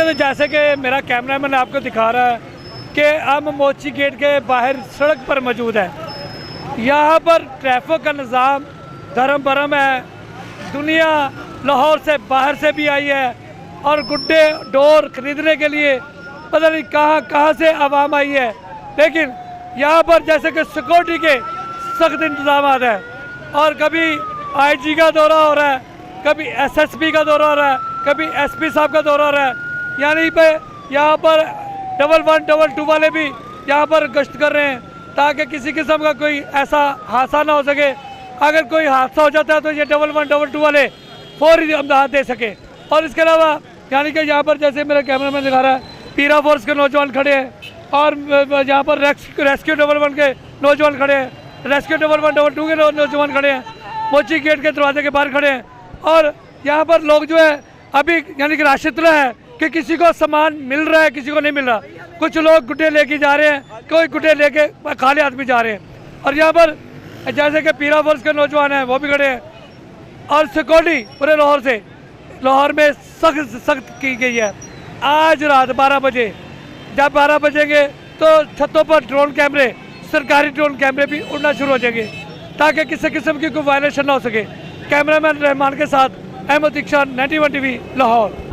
तो जैसे कि मेरा कैमरामैन आपको दिखा रहा है कि हम मोची गेट के बाहर सड़क पर मौजूद है। यहाँ पर ट्रैफिक का निज़ाम धर्म भरम है। दुनिया लाहौर से बाहर से भी आई है और गुड्डे डोर खरीदने के लिए पता नहीं कहाँ से आवाम आई है। लेकिन यहाँ पर जैसे कि सिक्योरिटी के सख्त इंतजाम है और कभी IG का दौरा हो रहा है, कभी SSP का दौरा हो रहा है, कभी SP साहब का दौरा हो रहा है। यानी पे यहाँ पर 11 22 वाले भी यहाँ पर गश्त कर रहे हैं ताकि किसी किस्म का कोई ऐसा हादसा ना हो सके। अगर कोई हादसा हो जाता है तो ये 11 22 वाले फौरी इमदाद दे सके। और इसके अलावा यानी कि यहाँ पर जैसे मेरा कैमरामैन दिखा रहा है, पीरा फोर्स के नौजवान खड़े हैं और यहाँ पर रेस्क्यू 11 के नौजवान खड़े हैं, रेस्क्यू 11 22 के नौजवान खड़े हैं, मोची गेट के दरवाजे के बाहर खड़े हैं। और यहाँ पर लोग जो है अभी यानी कि राशि तला है कि किसी को सामान मिल रहा है, किसी को नहीं मिल रहा। कुछ लोग गुड्डे लेके जा रहे हैं, कोई गुड्डे लेके खाली हाथ भी जा रहे हैं। और यहाँ पर जैसे कि पीरा फोर्स के नौजवान हैं वो भी खड़े हैं। और सिक्योरिटी पूरे लाहौर में सख्त की गई है। आज रात 12 बजे जब 12 बजेंगे तो छतों पर ड्रोन कैमरे, सरकारी ड्रोन कैमरे भी उड़ना शुरू हो जाएंगे ताकि किसी किस्म की कोई वायलेशन ना हो सके। कैमरामैन रहमान के साथ अहमद इक्शान, 91 TV लाहौर।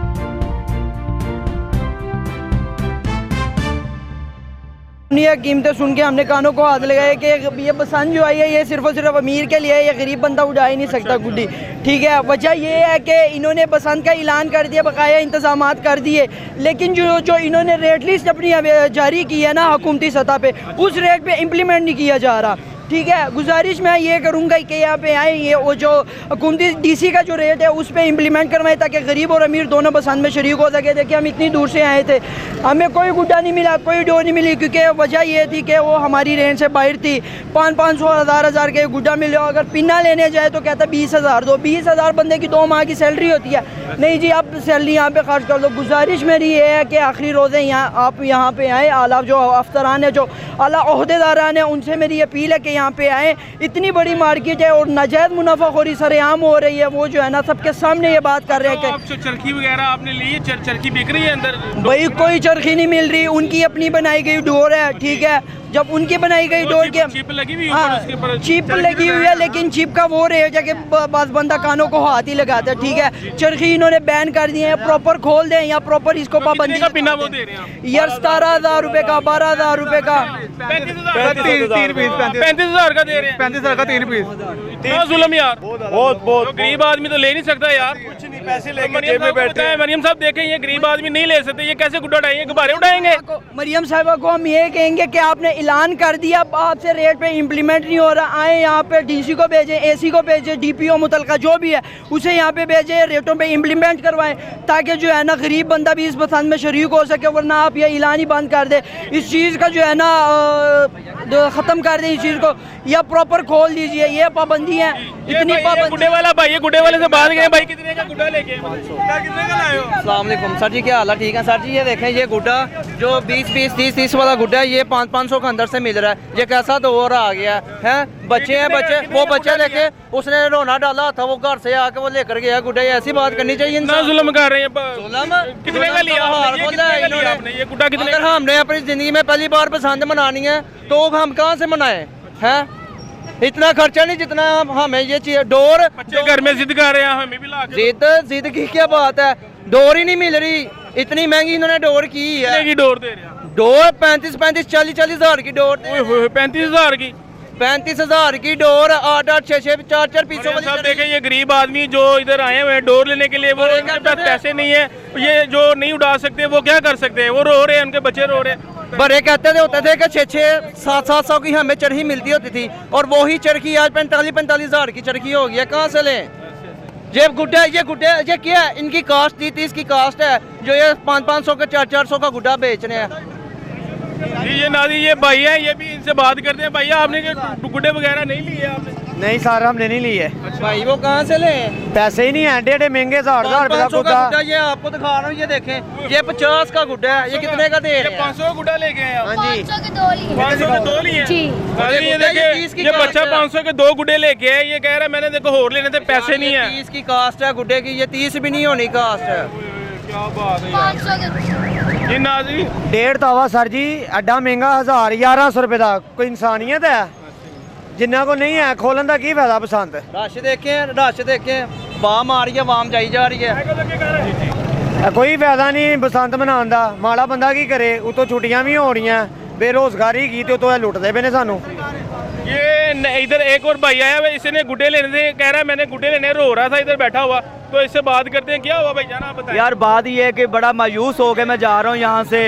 कीमतें सुन के हमने कानों को हाथ लगाया कि ये बसंत जो आई है ये सिर्फ और सिर्फ अमीर के लिए है, ये गरीब बंदा उड़ा ही नहीं सकता गुड्डी। ठीक है, वजह ये है कि इन्होंने बसंत का ऐलान कर दिया, बकाया इंतजामात कर दिए, लेकिन जो इन्होंने रेट लिस्ट अपनी जारी की है ना हुकूमती सतह पे, उस रेट पे इम्प्लीमेंट नहीं किया जा रहा। ठीक है, गुजारिश मैं ये करूँगा कि यहाँ पे आए ये वो जो हुकूमती DC का जो रेट है उस पर इम्प्लीमेंट करवाएं ताकि गरीब और अमीर दोनों बसंत में शरीक हो सके। देखिए हम इतनी दूर से आए थे, हमें कोई गुड्डा नहीं मिला, कोई डोर नहीं मिली, क्योंकि वजह ये थी कि वो हमारी रेंज से बाहर थी। 500 1000 के गुड्डा मिले, अगर पिन्ना लेने जाए तो कहता 20,000 दो। 20,000 बंदे की 2 माह की सैलरी होती है। नहीं जी, आप सैलरी यहाँ पे खर्च कर दो। गुजारिश मेरी ये है कि आखिरी रोज़े आप यहाँ पे आए, आला जो अफसरान है, जो आला ओहदेदारान है, उनसे मेरी अपील है कि यहाँ पे आए। इतनी बड़ी मार्केट है और नाजायज़ मुनाफाखोरी सरेआम हो रही है। वो जो है ना सबके सामने ये बात कर रहे हैं कि चरखी वगैरह आपने ली है, चरखी बिक रही है अंदर। भाई कोई चरखी नहीं मिल रही, उनकी अपनी बनाई गई डोर है। ठीक है, जब उनकी बनाई गई डोर के चिप लगी हुई है, हाँ चिप लगी हुई है, लेकिन चिप का वो रेट है कि बस बंदा कानों को हाथ ही लगाता है। ठीक है, चरखी इन्होंने बैन कर दिए हैं, प्रॉपर खोल दें या प्रॉपर इसको पाबंदी का पिना वो दे रहे हैं यार। 17,000 रुपए का, 12,000 रुपए का, 35,000 का दे रहे हैं, 35,000 का 3 पीस। इतना जुल्म यार, बहुत गरीब आदमी तो ले नहीं सकता यार। कुछ नहीं, पैसे लेके जेब में बैठे हैं। मरियम साहब देखें, ये गरीब आदमी नहीं ले सकते, ये कैसे गुड्डा उठाएंगे, गुब्बारे उठाएंगे। मरियम साहिबा को हम ये कहेंगे कि आपने ऐलान कर दिया, आपसे रेट पे इम्प्लीमेंट नहीं हो रहा, आए यहाँ पे DC को भेजें, AC को भेजें, DPO मुतलका जो भी है उसे यहाँ पे भेजें, रेटों पे इम्प्लीमेंट करवाएं ताकि जो है ना गरीब बंदा भी इस बसंत में शरीक हो सके। वरना आप ये ऐलान ही बंद कर दे, इस चीज़ का जो है ना ख़त्म कर दें इस चीज़ को, या प्रॉपर खोल दीजिए। ये पाबंदी है, इतनी पाबंदी। गुड्डे वाला भाई, ये गुड्डे वाले से बात करें भाई, कितने का गुड्डा लेके, कितने का लाए हो? अस्सलाम वालेकुम सर जी, क्या हाल है? ठीक है सर जी। ये देखें, ये गुड्डा जो 20 पीस 30 वाला गुड्डा है, ये 500 का अंदर से मिल रहा है। ये कैसा दौर आ गया है? बच्चे हैं, वो बच्चे देखे, उसने रोना डाला था, वो घर से आके वो लेकर गया गुड्डा। ऐसी बात करनी चाहिए। इतना जुल्म कर रहे हैं। कितने का लिया आपने ये गुड्डा? कितने? अगर हमने अपनी जिंदगी में पहली बार पसंद मनानी है तो हम कहाँ से मनाएं? हैं इतना खर्चा नहीं जितना हमें ये चीज। डोर बच्चे घर में जिद कर रहे हैं, हमें भी ला के जिद की क्या बात है? डोर ही नहीं मिल रही, इतनी महंगी इन्होंने डोर की है। डोर दे रहे हैं, डोर 35 40 हज़ार की डोर। 35,000 की, 35,000 की डोर, 8 6 4 पीसों वाली। सब देखें, ये गरीब आदमी जो इधर आए हुए हैं डोर लेने के लिए, वो उनके पास पैसे नहीं है, ये जो नहीं उड़ा सकते वो क्या कर सकते हैं? वो रो रहे हैं, उनके बच्चे रो रहे हैं। बड़े कहते होते थे कि 6-7 की हमें चरखी मिलती होती थी, और वही चरखी आज 45 हज़ार की चरखी हो गई है। कहाँ से लें? ये गुड्डा ये क्या है? इनकी कास्ट 30 की कास्ट है जो ये 500 का 400 का गुड्डा बेच रहे हैं। ये नादी, ये भाई है, ये भी इनसे बात करते हैं। भैया आपने गुड्डे वगैरह नहीं लिए? आपने नहीं सर, हमने नहीं लिए। भाई वो कहाँ से ले? पैसे ही नहीं है, एडे महंगे 1000 रुपए का गुड्डा। ये आपको दिखा रहा हूँ, ये देखें, ये 50 का गुड्डा है। ये कितने का दे रहे हैं? 500 का गुड्डा लेके आए आप? हाँ जी, 500 के 2 लिए। 500 के 2 लिए? जी। ये देखिए, ये बच्चा 500 के 2 गुड्डे लेके आए, ये कह रहा है मैंने देखो और लेने थे, पैसे नहीं है। 30 की कास्ट है गुड्डे की, ये 30 भी नहीं होनी कास्ट है। क्या बात है 500 के जी नाजी 1.5 तावा सर जी एडा महंगा 1100 रुपए का कोई इंसानियत है जिन्ना को नहीं है खोलन का की फायदा बसंत रश देखें वाम आ रही है वाम जाई जा रही है कोई फायदा नहीं बसंत मनाने का माड़ा बंदा की करे उतो छुट्टियां भी हो रही हैं बेरोजगारी की तो लुटते पे ने सानू ये इधर एक और भाई आया हुआ इसने गुड्डे लेने थे कह रहा है मैंने गुड्डे लेने रो रहा था इधर बैठा हुआ तो इससे बात करते हैं क्या हुआ भाई जाना आप बताएं यार बात ये है कि बड़ा मायूस हो के मैं जा रहा हूँ यहाँ से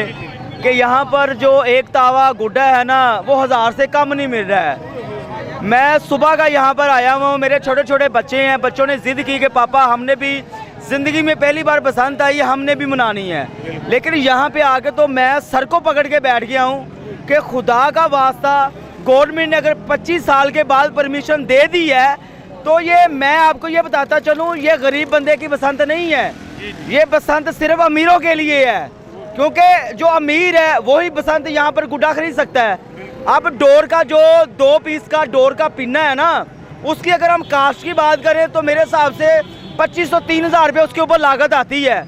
कि यहाँ पर जो एक तावा गुड्डा है ना वो 1000 से कम नहीं मिल रहा है। मैं सुबह का यहाँ पर आया हुआ हूँ, मेरे छोटे छोटे बच्चे हैं, बच्चों ने जिद की कि पापा हमने भी ज़िंदगी में पहली बार बसंत आई है हमने भी मनानी है, लेकिन यहाँ पे आके तो मैं सर को पकड़ के बैठ गया हूँ कि खुदा का वास्ता गवर्नमेंट ने अगर 25 साल के बाद परमिशन दे दी है तो ये मैं आपको ये बताता चलूँ ये गरीब बंदे की बसंत नहीं है, ये बसंत सिर्फ अमीरों के लिए है, क्योंकि जो अमीर है वही बसंत यहाँ पर गुड्डा खरीद सकता है। अब डोर का जो 2 पीस का डोर का पिन्ना है ना उसकी अगर हम कास्ट की बात करें तो मेरे हिसाब से 2500-3000 रुपये उसके ऊपर लागत आती है,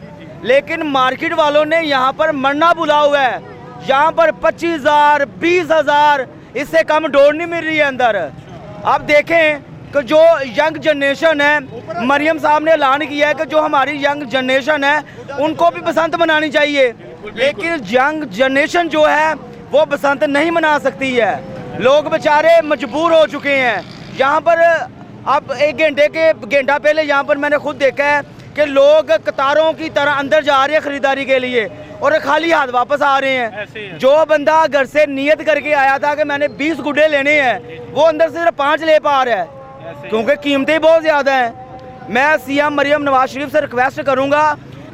लेकिन मार्केट वालों ने यहाँ पर मरना बुला हुआ है, यहाँ पर 25,000 20,000 इससे कम डोर नहीं मिल रही है अंदर। आप देखें कि जो यंग जनरेशन है, मरियम साहब ने ऐलान किया है कि जो हमारी यंग जनरेशन है उनको भी बसंत मनानी चाहिए, लेकिन यंग जनरेशन जो है वो बसंत नहीं मना सकती है, लोग बेचारे मजबूर हो चुके हैं। यहाँ पर अब 1 घंटा पहले यहाँ पर मैंने खुद देखा है कि लोग कतारों की तरह अंदर जा रहे हैं खरीदारी के लिए और खाली हाथ वापस आ रहे हैं। जो बंदा घर से नियत करके आया था कि मैंने 20 गुड्डे लेने हैं वो अंदर से सिर्फ 5 ले पा रहा है क्योंकि कीमतें बहुत ज़्यादा हैं। मैं सीएम मरियम नवाज शरीफ से रिक्वेस्ट करूँगा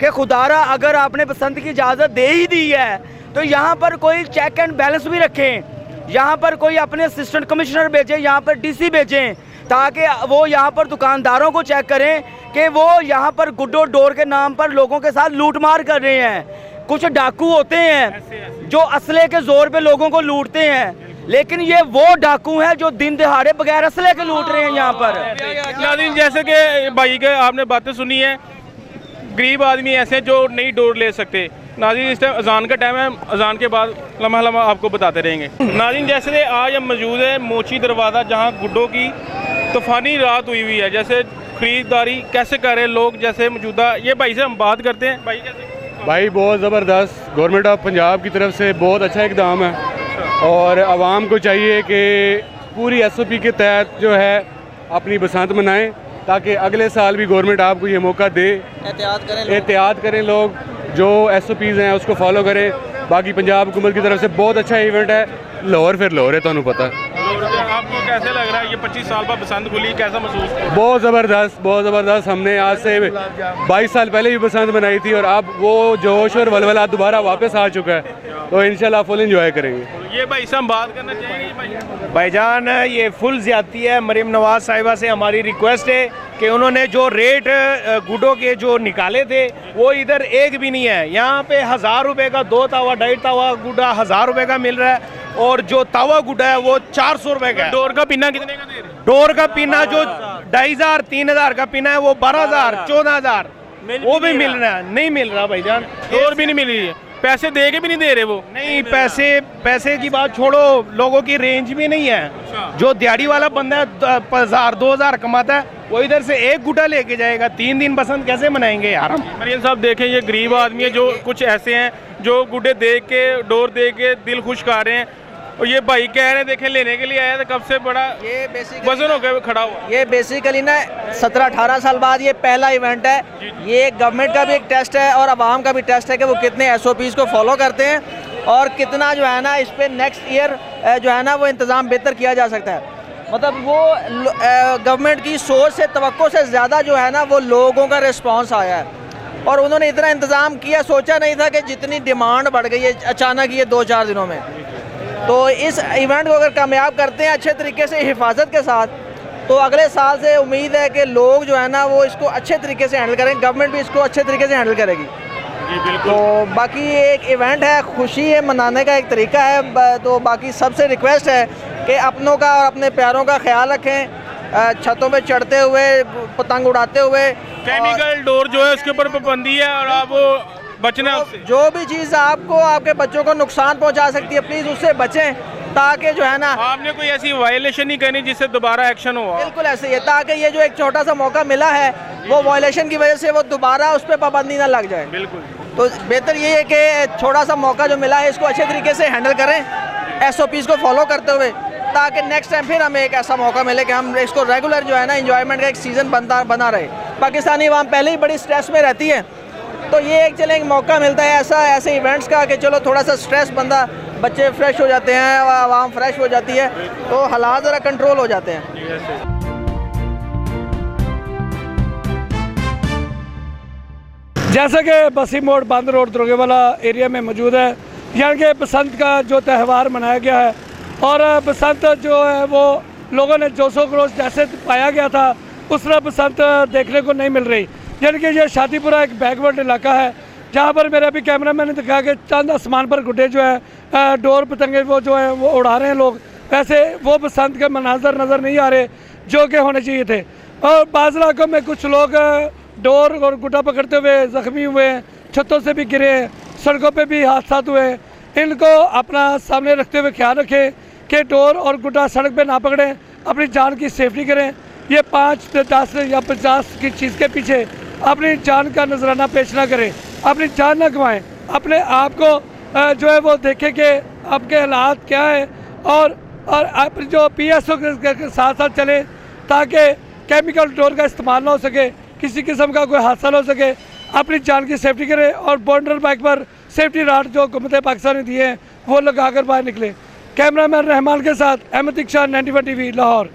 कि खुदारा अगर आपने बसंत की इजाज़त दे ही दी है तो यहाँ पर कोई चेक एंड बैलेंस भी रखें, यहाँ पर कोई अपने असिस्टेंट कमिश्नर भेजें, यहाँ पर डीसी भेजें, ताकि वो यहाँ पर दुकानदारों को चेक करें कि वो यहाँ पर गुड्डो डोर के नाम पर लोगों के साथ लूटमार कर रहे हैं। कुछ डाकू होते हैं जो असले के जोर पे लोगों को लूटते हैं, लेकिन ये वो डाकू हैं जो दिन दिहाड़े बगैर असले के लूट रहे हैं यहाँ पर। नाज़रीन जैसे कि भाई के आपने बातें सुनी है, गरीब आदमी ऐसे हैं जो नहीं डोर ले सकते। नाज़रीन इस टाइम अजान का टाइम है, अजान के बाद लम्हा आपको बताते रहेंगे। नाज़रीन जैसे आज हम मौजूद है मोची दरवाज़ा जहाँ गुड्डों की तूफानी रात हुई है, जैसे खरीदारी कैसे कर रहे हैं लोग, जैसे मौजूदा ये भाई से हम बात करते हैं। भाई कैसे? भाई बहुत ज़बरदस्त, गवर्नमेंट ऑफ पंजाब की तरफ से बहुत अच्छा इकदाम है और आवाम को चाहिए कि पूरी SOP के तहत जो है अपनी बसंत मनाएं ताकि अगले साल भी गवर्नमेंट आपको ये मौका दे। एहतियात करें लोग, जो SOPs हैं उसको फॉलो करें। बाकी पंजाब हुकूमत की तरफ से बहुत अच्छा इवेंट है, लाहौर फिर लाहौर है, तो पता है। आपको कैसे लग रहा है ये 25 साल बाद बसंत खुली, कैसा महसूस कर? बहुत ज़बरदस्त। हमने आज से 22 साल पहले भी बसंत मनाई थी और अब वो जोश और वलवला दोबारा वापस आ चुका है, तो इंशाल्लाह फुल एंजॉय करेंगे। ये भाई से हम बात करना चाहेंगे। भाईजान ये फुल ज्यादती है। मरियम नवाज साहिबा से हमारी रिक्वेस्ट है कि उन्होंने जो रेट गुड्डों के जो निकाले थे वो इधर एक भी नहीं है। यहाँ पे 1000 रुपये का 2 तावा 2.5 तावा गुड्डा 1000 रुपये का मिल रहा है और जो तावा गुड्डा है वो 400 रुपये का है। डोर का पिन्ना कितने का दे रहे? डोर का पिन्ना जो 2500 3000 का पिन्ना है वो 12000 14000 वो भी मिल रहा है। नहीं मिल रहा भाईजान, डोर भी नहीं मिल रही है, पैसे दे के भी नहीं दे रहे वो। नहीं पैसे की बात छोड़ो, लोगों की रेंज भी नहीं है। जो दिहाड़ी वाला बंदा 1000 2000 कमाता है वो इधर से एक गुड्डा लेके जाएगा, 3 दिन बसंत कैसे मनाएंगे यार हम? मरियम साहब देखें ये गरीब आदमी है, जो कुछ ऐसे हैं जो गुड्डे दे के डोर दे के दिल खुश कर रहे हैं, और ये भाई कह रहे हैं देखें लेने के लिए आया था, कब से बड़ा ये बेसिकली वजन हो गया खड़ा हुआ। ये बेसिकली ना 17-18 साल बाद ये पहला इवेंट है। ये गवर्नमेंट का भी एक टेस्ट है और आवाम का भी टेस्ट है कि वो कितने SOPs को फॉलो करते हैं और कितना जो है ना इस पर नेक्स्ट ईयर जो है ना वो इंतज़ाम बेहतर किया जा सकता है। मतलब वो गवर्नमेंट की सोच से तवक्को से ज़्यादा जो है ना वो लोगों का रिस्पॉन्स आया है और उन्होंने इतना इंतज़ाम किया, सोचा नहीं था कि जितनी डिमांड बढ़ गई है अचानक ये 2-4 दिनों में। तो इस इवेंट को अगर कामयाब करते हैं अच्छे तरीके से हिफाजत के साथ, तो अगले साल से उम्मीद है कि लोग जो है ना वो इसको अच्छे तरीके से हैंडल करेंगे, गवर्नमेंट भी इसको अच्छे तरीके से हैंडल करेगी। जी बिल्कुल। तो बाकी ये एक इवेंट है, खुशी है, मनाने का एक तरीका है। तो बाकी सबसे रिक्वेस्ट है कि अपनों का और अपने प्यारों का ख्याल रखें, छतों पे चढ़ते हुए पतंग उड़ाते हुए। केमिकल डोर जो है उसके ऊपर पाबंदी है और आप वो बचना उससे। जो भी चीज़ आपको आपके बच्चों को नुकसान पहुंचा सकती है प्लीज़ उससे बचें, ताकि जो है ना आपने कोई ऐसी वायलेशन नहीं करनी जिससे दोबारा एक्शन हो। बिल्कुल ऐसे ही है, ताकि ये जो एक छोटा सा मौका मिला है वो वायलेशन की वजह से वो दोबारा उस पर पाबंदी ना लग जाए। बिल्कुल। तो बेहतर ये है कि छोटा सा मौका जो मिला है इसको अच्छे तरीके से हैंडल करें, SOPs को फॉलो करते हुए, ताकि नेक्स्ट टाइम फिर हमें एक ऐसा मौका मिले कि हम इसको रेगुलर जो है ना इंजॉयमेंट का एक सीज़न बना रहे। पाकिस्तानी आवाम पहले ही बड़ी स्ट्रेस में रहती है, तो ये एक चले एक मौका मिलता है ऐसे इवेंट्स का कि चलो थोड़ा सा स्ट्रेस बंदा, बच्चे फ्रेश हो जाते हैं, आवाम फ्रेश हो जाती है, तो हालात ज़रा कंट्रोल हो जाते हैं। जैसा कि बसी मोड़ बंद रोड दरोगेवाला एरिया में मौजूद है, यहाँ के बसंत का जो त्यौहार मनाया गया है और बसंत जो है वो लोगों ने जोशो खरोश जैसे पाया गया था उस तरह बसंत देखने को नहीं मिल रही। यानी कि ये शादीपुरा एक बैकवर्ड इलाका है जहाँ पर मेरे अभी कैमरा मैंने दिखा कि चंद आसमान पर गुड्डे जो है डोर पतंगे वो जो है वो उड़ा रहे हैं लोग, वैसे वो बसंत के मनाजर नज़र नहीं आ रहे जो कि होने चाहिए थे। और बाज़ इलाकों में कुछ लोग डोर और गुड्डा पकड़ते हुए ज़ख्मी हुए हैं, छतों से भी गिरे, सड़कों पे भी हादसा हुए। इनको अपना सामने रखते हुए ख्याल रखें कि डोर और गुड्डा सड़क पे ना पकड़ें, अपनी जान की सेफ्टी करें। ये 5, 10 या 50 की चीज़ के पीछे अपनी जान का नजराना पेश ना करें, अपनी जान ना गंवाएं, अपने आप को जो है वो देखें कि आपके हालात क्या है और आप जो PSO के साथ साथ चलें ताकि केमिकल डोर का इस्तेमाल ना हो सके, किसी किस्म का कोई हादसा ना हो सके। अपनी जान की सेफ्टी करें और बॉर्डर बाइक पर सेफ्टी राड जो हुकूमत पाकिस्तान ने दिए हैं वो लगा कर बाहर निकले। कैमरामैन रहमान के साथ अहमद इक्शा, 91 TV लाहौर।